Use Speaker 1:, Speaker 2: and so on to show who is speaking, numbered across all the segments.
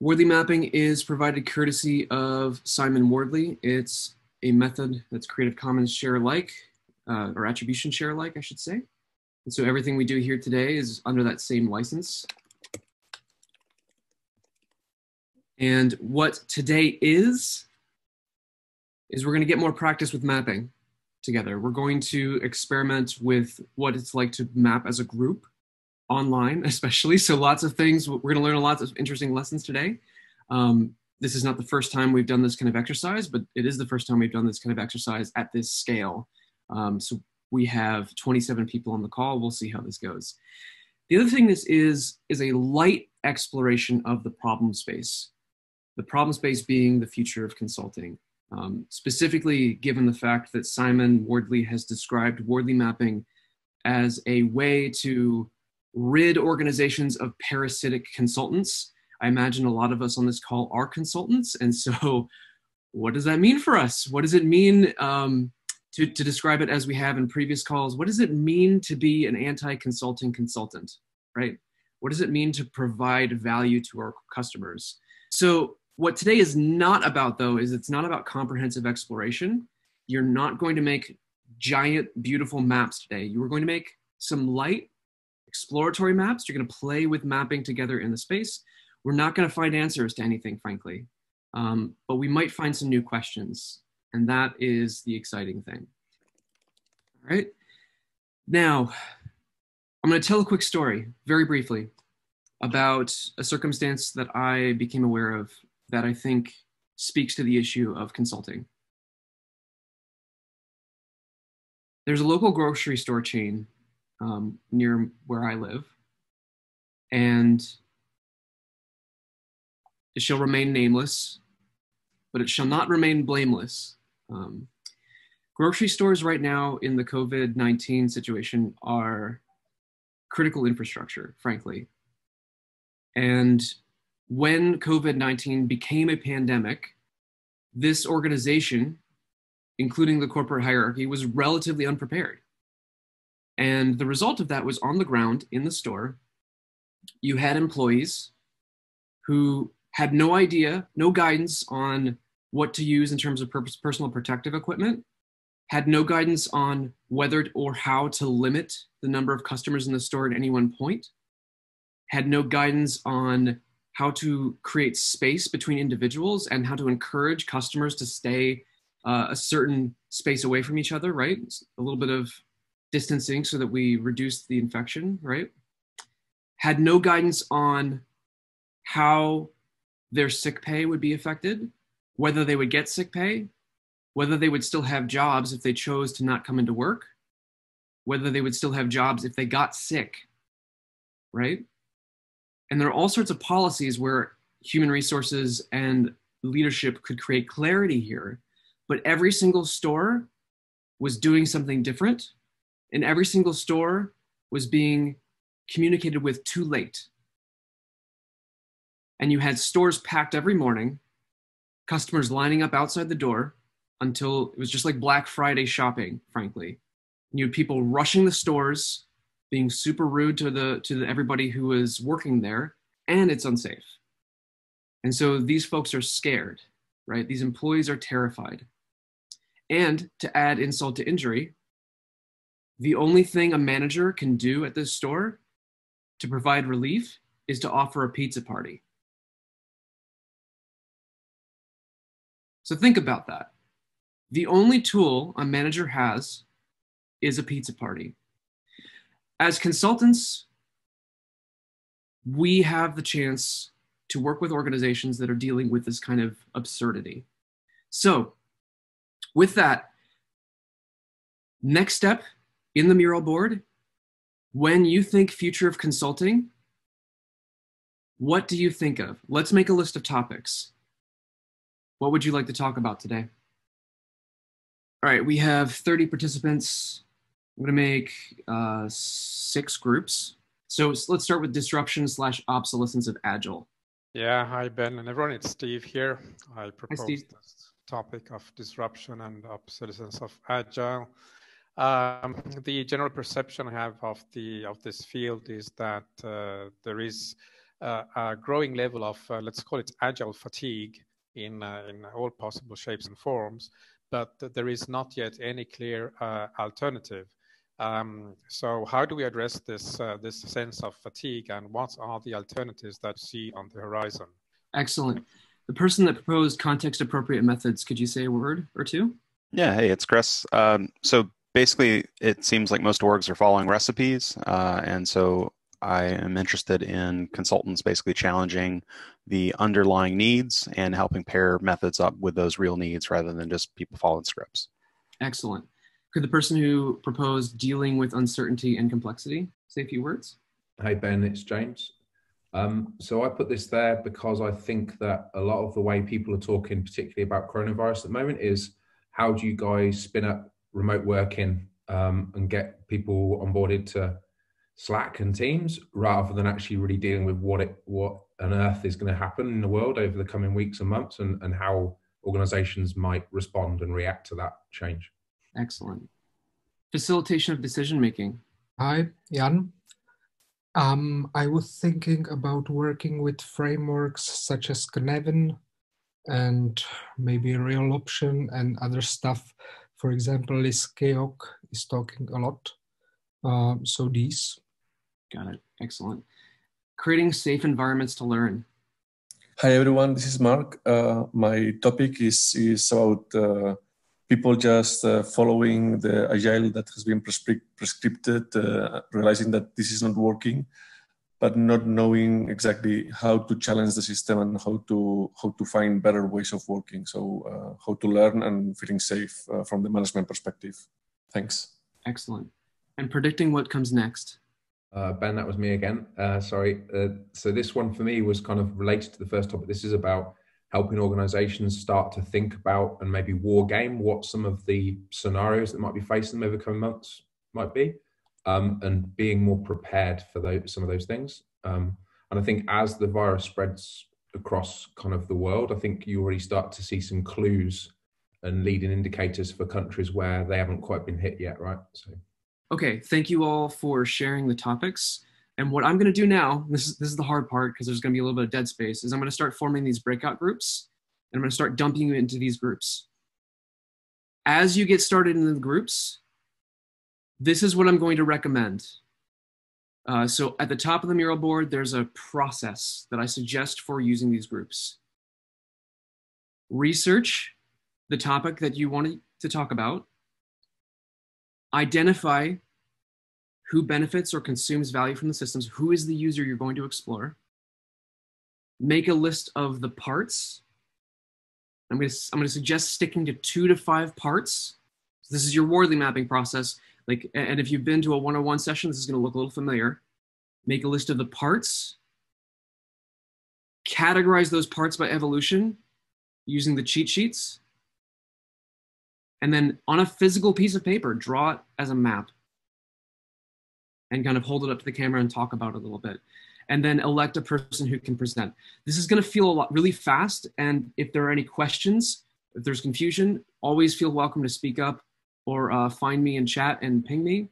Speaker 1: Wardley mapping is provided courtesy of Simon Wardley. It's a method that's Creative Commons share alike, or attribution share alike, I should say. And so everything we do here today is under that same license. And what today is we're going to get more practice with mapping together. We're going to experiment with what it's like to map as a group online, especially. So lots of things, we're going to learn lots of interesting lessons today. This is not the first time we've done this kind of exercise, but it is the first time we've done this kind of exercise at this scale. So we have 27 people on the call. We'll see how this goes. The other thing this is a light exploration of the problem space. The problem space being the future of consulting. Specifically, given the fact that Simon Wardley has described Wardley mapping as a way to rid organizations of parasitic consultants. I imagine a lot of us on this call are consultants. And so what does that mean for us? What does it mean to describe it as we have in previous calls? What does it mean to be an anti-consulting consultant, right? What does it mean to provide value to our customers? So what today is not about, though, is it's not about comprehensive exploration. You're not going to make giant, beautiful maps today. You are going to make some light, exploratory maps. You're going to play with mapping together in the space. We're not going to find answers to anything, frankly, but we might find some new questions, and that is the exciting thing. All right. Now, I'm going to tell a quick story, very briefly, about a circumstance that I became aware of that I think speaks to the issue of consulting. There's a local grocery store chain near where I live, and it shall remain nameless, but it shall not remain blameless. Grocery stores right now in the COVID-19 situation are critical infrastructure, frankly. And when COVID-19 became a pandemic, this organization, including the corporate hierarchy, was relatively unprepared. And the result of that was on the ground in the store, you had employees who had no idea, no guidance on what to use in terms of personal protective equipment, had no guidance on whether or how to limit the number of customers in the store at any one point, had no guidance on how to create space between individuals and how to encourage customers to stay a certain space away from each other, right? A little bit of distancing so that we reduce the infection, right? Had no guidance on how their sick pay would be affected, whether they would get sick pay, whether they would still have jobs if they chose to not come into work, whether they would still have jobs if they got sick, right? And there are all sorts of policies where human resources and leadership could create clarity here, but every single store was doing something different, and every single store was being communicated with too late. And you had stores packed every morning, customers lining up outside the door until it was just like Black Friday shopping, frankly. And you had people rushing the stores, being super rude to everybody who was working there, and it's unsafe. And so these folks are scared, right? These employees are terrified. And to add insult to injury, the only thing a manager can do at this store to provide relief is to offer a pizza party. So think about that. The only tool a manager has is a pizza party. As consultants, we have the chance to work with organizations that are dealing with this kind of absurdity. So with that, next step in the mural board, when you think future of consulting, what do you think of? Let's make a list of topics. What would you like to talk about today? All right, we have 30 participants. I'm going to make 6 groups. So let's start with disruption / obsolescence of Agile.
Speaker 2: Yeah, hi Ben and everyone, it's Steve here. I proposed
Speaker 1: Steve.
Speaker 2: this topic of disruption and obsolescence of Agile. The general perception I have of this field is that there is a growing level of, let's call it agile fatigue in all possible shapes and forms, but there is not yet any clear alternative. So how do we address this sense of fatigue, and what are the alternatives that you see on the horizon?
Speaker 1: Excellent. The person that proposed context-appropriate methods, could you say a word or two?
Speaker 3: Yeah, hey, it's Chris. So basically, it seems like most orgs are following recipes, and so I am interested in consultants basically challenging the underlying needs and helping pair methods up with those real needs rather than just people following scripts.
Speaker 1: Excellent. Could the person who proposed dealing with uncertainty and complexity say a few words?
Speaker 4: Hey, Ben, it's James. So I put this there because I think that a lot of the way people are talking, particularly about coronavirus at the moment, is how do you guys spin up remote working and get people onboarded to Slack and Teams, rather than actually really dealing with what on earth is going to happen in the world over the coming weeks and months, and how organizations might respond and react to that change.
Speaker 1: Excellent. Facilitation of decision making.
Speaker 5: Hi, Jan. I was thinking about working with frameworks such as Cynefin and maybe Real Option and other stuff. For example, Liz Keogh is talking a lot. So these.
Speaker 1: Got it. Excellent. Creating safe environments to learn.
Speaker 6: Hi everyone, this is Mark. My topic is about people just following the agile that has been prescripted, realizing that this is not working, but not knowing exactly how to challenge the system and how to find better ways of working. So how to learn and feeling safe from the management perspective. Thanks.
Speaker 1: Excellent. And predicting what comes next.
Speaker 4: Ben, that was me again. Sorry. So this one for me was kind of related to the first topic. This is about helping organizations start to think about and maybe war game what some of the scenarios that might be facing them over the coming months might be, and being more prepared for some of those things. And I think as the virus spreads across kind of the world, I think you already start to see some clues and leading indicators for countries where they haven't quite been hit yet, right? So.
Speaker 1: Okay, thank you all for sharing the topics. And what I'm going to do now, this is the hard part because there's going to be a little bit of dead space, is I'm going to start forming these breakout groups, and I'm going to start dumping you into these groups. As you get started in the groups, this is what I'm going to recommend. So at the top of the mural board, there's a process that I suggest for using these groups. Research the topic that you want to talk about. Identify who benefits or consumes value from the systems, who is the user you're going to explore. Make a list of the parts. I'm going to suggest sticking to 2 to 5 parts. This is your Wardley mapping process. And if you've been to a 101 session, this is going to look a little familiar. Make a list of the parts. Categorize those parts by evolution using the cheat sheets. And then on a physical piece of paper, draw it as a map and kind of hold it up to the camera and talk about it a little bit. And then elect a person who can present. This is going to feel really fast. And if there are any questions, if there's confusion, always feel welcome to speak up or find me in chat and ping me.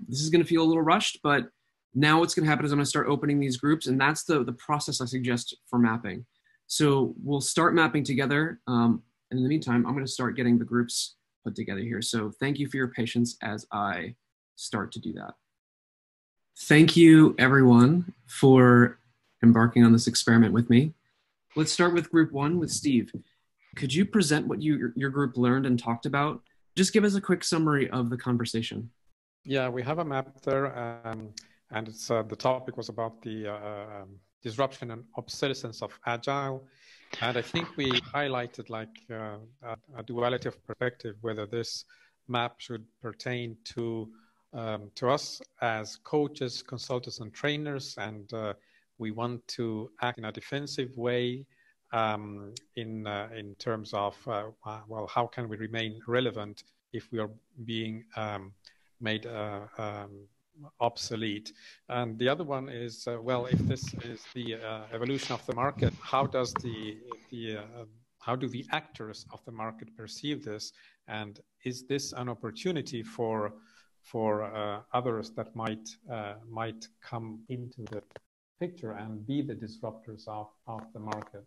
Speaker 1: This is going to feel a little rushed, but now what's going to happen is I'm going to start opening these groups, and that's the process I suggest for mapping. So we'll start mapping together. And in the meantime, I'm going to start getting the groups put together here. So thank you for your patience as I start to do that. Thank you, everyone, for embarking on this experiment with me. Let's start with group 1 with Steve. Could you present what your group learned and talked about? Just give us a quick summary of the conversation.
Speaker 2: Yeah, we have a map there, and it's the topic was about the disruption and obsolescence of Agile. And I think we highlighted like a duality of perspective, whether this map should pertain to us as coaches, consultants, and trainers, and we want to act in a defensive way in terms of well, how can we remain relevant if we are being made obsolete? And the other one is well, if this is the evolution of the market, how does how do the actors of the market perceive this, and is this an opportunity for others that might come into picture and be the disruptors of the market.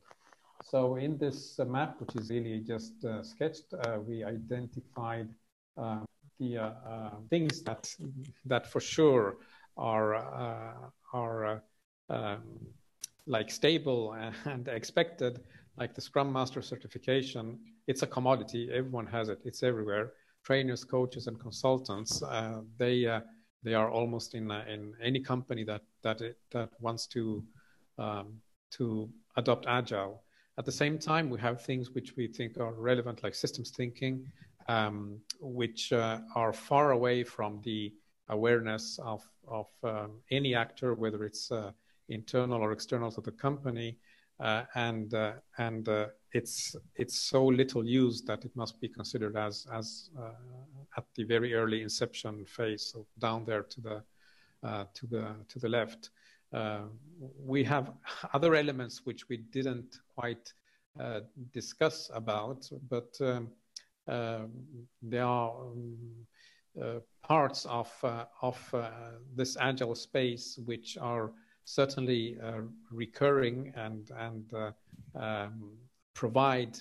Speaker 2: So in this map, which is really just sketched, we identified the things that for sure are like stable and expected, like the Scrum Master certification. It's a commodity. Everyone has it. It's everywhere. Trainers, coaches, and consultants. They are almost in any company that wants to adopt Agile. At the same time, we have things which we think are relevant, like systems thinking, which are far away from the awareness of any actor, whether it's internal or external to the company, and it's so little used that it must be considered as at the very early inception phase, so down there to the left. We have other elements which we didn't quite discuss about, but there are parts of this Agile space which are certainly recurring and provide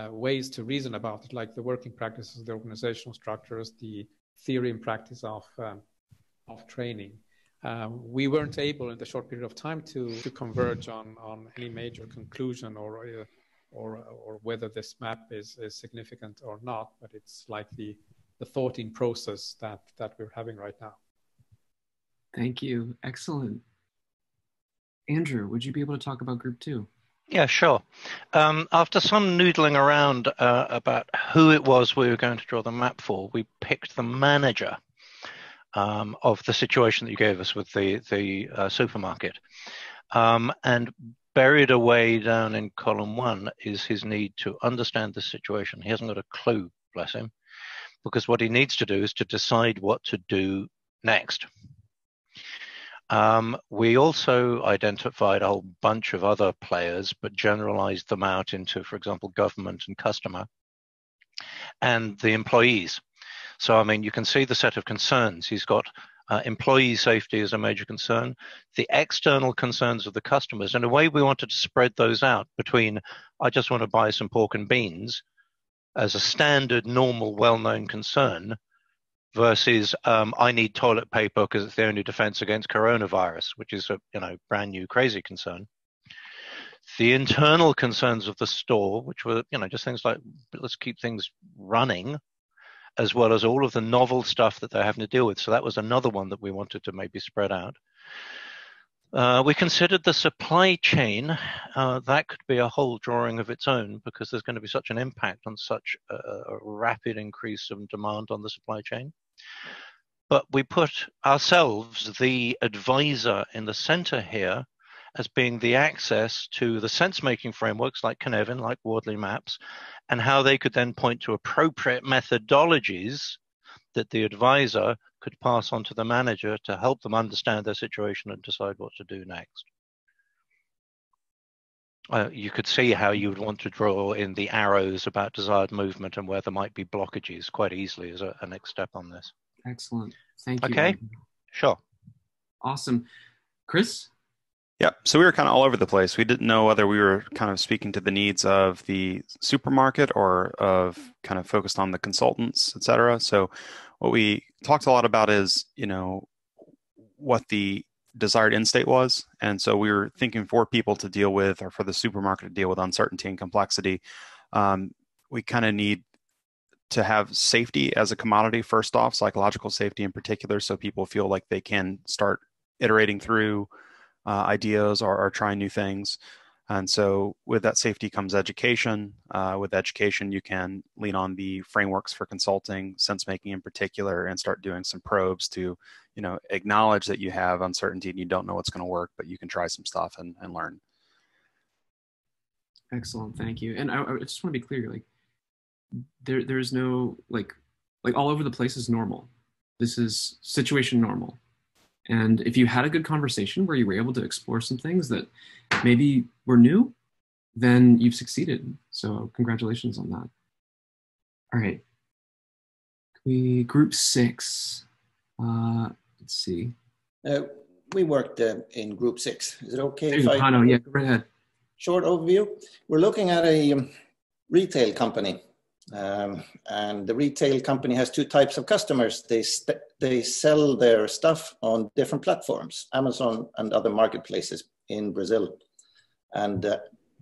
Speaker 2: ways to reason about it, like the working practices, the organizational structures, the theory and practice of training. We weren't able in the short period of time to converge on any major conclusion or whether this map is significant or not, but it's like the thought in process that we're having right now.
Speaker 1: Thank you. Excellent. Andrew, would you be able to talk about group 2?
Speaker 7: Yeah, sure. After some noodling around about who it was we were going to draw the map for, we picked the manager of the situation that you gave us with the supermarket. And buried away down in column 1 is his need to understand the situation. He hasn't got a clue, bless him, because what he needs to do is to decide what to do next. We also identified a whole bunch of other players, but generalized them out into, for example, government and customer and the employees. So, I mean, you can see the set of concerns. He's got employee safety as a major concern, the external concerns of the customers. In a way, we wanted to spread those out between, I just want to buy some pork and beans as a standard, normal, well-known concern, versus I need toilet paper because it's the only defense against coronavirus, which is a brand new crazy concern. The internal concerns of the store, which were just things like let's keep things running, as well as all of the novel stuff that they're having to deal with. So that was another one that we wanted to maybe spread out. We considered the supply chain. That could be a whole drawing of its own, because there's going to be such an impact on such a rapid increase of demand on the supply chain. But we put ourselves, the advisor, in the center here as being the access to the sense-making frameworks like Cynefin, like Wardley maps, and how they could then point to appropriate methodologies that the advisor could pass on to the manager to help them understand their situation and decide what to do next. You could see how you would want to draw in the arrows about desired movement and where there might be blockages quite easily as a next step on this.
Speaker 1: Excellent. Thank you.
Speaker 7: Okay, sure.
Speaker 1: Awesome. Chris?
Speaker 3: Yeah, so we were kind of all over the place. We didn't know whether we were kind of speaking to the needs of the supermarket or of kind of focused on the consultants, et cetera. So what we talked a lot about is, what the desired end state was. And so we were thinking for people to deal with, or for the supermarket to deal with uncertainty and complexity, we kind of need to have safety as a commodity first off, psychological safety in particular, so people feel like they can start iterating through ideas or trying new things. And so with that safety comes education. With education, you can lean on the frameworks for consulting, sense making in particular, and start doing some probes to, acknowledge that you have uncertainty and you don't know what's going to work, but you can try some stuff and learn.
Speaker 1: Excellent, thank you. And I just want to be clear, like there's no like all over the place is normal. This is situation normal. And if you had a good conversation where you were able to explore some things that maybe were new, then you've succeeded. So congratulations on that. All right. Group 6. Let's see.
Speaker 8: we worked in Group 6. Is it okay if
Speaker 1: Hano, yeah, go right ahead.
Speaker 8: Short overview? We're looking at a retail company. And the retail company has two types of customers. They sell their stuff on different platforms, Amazon and other marketplaces in Brazil. And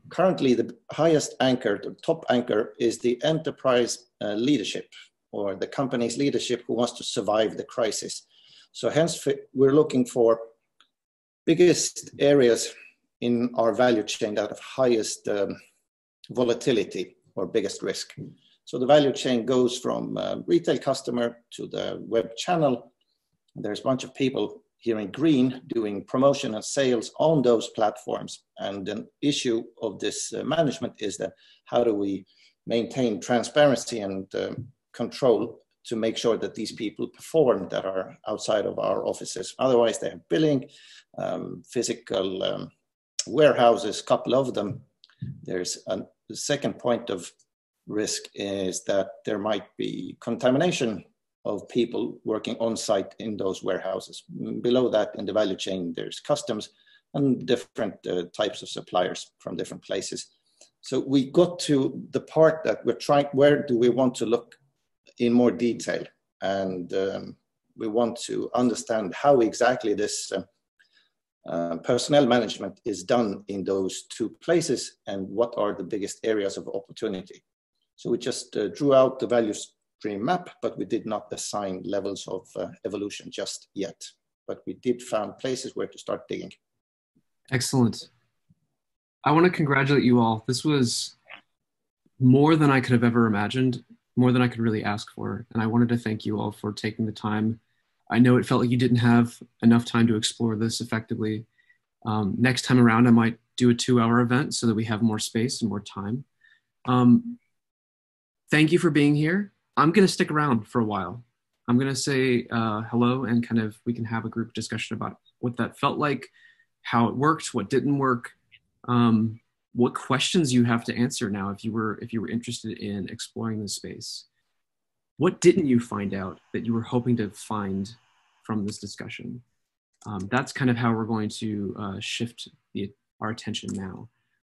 Speaker 8: currently the highest anchor, the top anchor, is the enterprise leadership, or the company's leadership who wants to survive the crisis. So hence we're looking for biggest areas in our value chain that have highest volatility or biggest risk. So the value chain goes from retail customer to the web channel. There's a bunch of people here in green doing promotion and sales on those platforms. And an issue of this management is that how do we maintain transparency and control to make sure that these people perform that are outside of our offices. Otherwise they have billing, physical warehouses, a couple of them. There's the second point of risk is that there might be contamination of people working on site in those warehouses. Below that in the value chain, there's customs and different types of suppliers from different places. So we got to the part that we're trying, where do we want to look in more detail? And we want to understand how exactly this personnel management is done in those two places and what are the biggest areas of opportunity. So we just drew out the value stream map, but we did not assign levels of evolution just yet. But we did find places where to start digging.
Speaker 1: Excellent. I want to congratulate you all. This was more than I could have ever imagined, more than I could really ask for. And I wanted to thank you all for taking the time. I know it felt like you didn't have enough time to explore this effectively. Next time around, I might do a 2-hour event so that we have more space and more time. Thank you for being here. I'm going to stick around for a while. I'm going to say hello and kind of we can have a group discussion about what that felt like, how it worked, what didn't work, what questions you have to answer now if you were interested in exploring this space. What didn't you find out that you were hoping to find from this discussion? That's kind of how we're going to shift our attention now.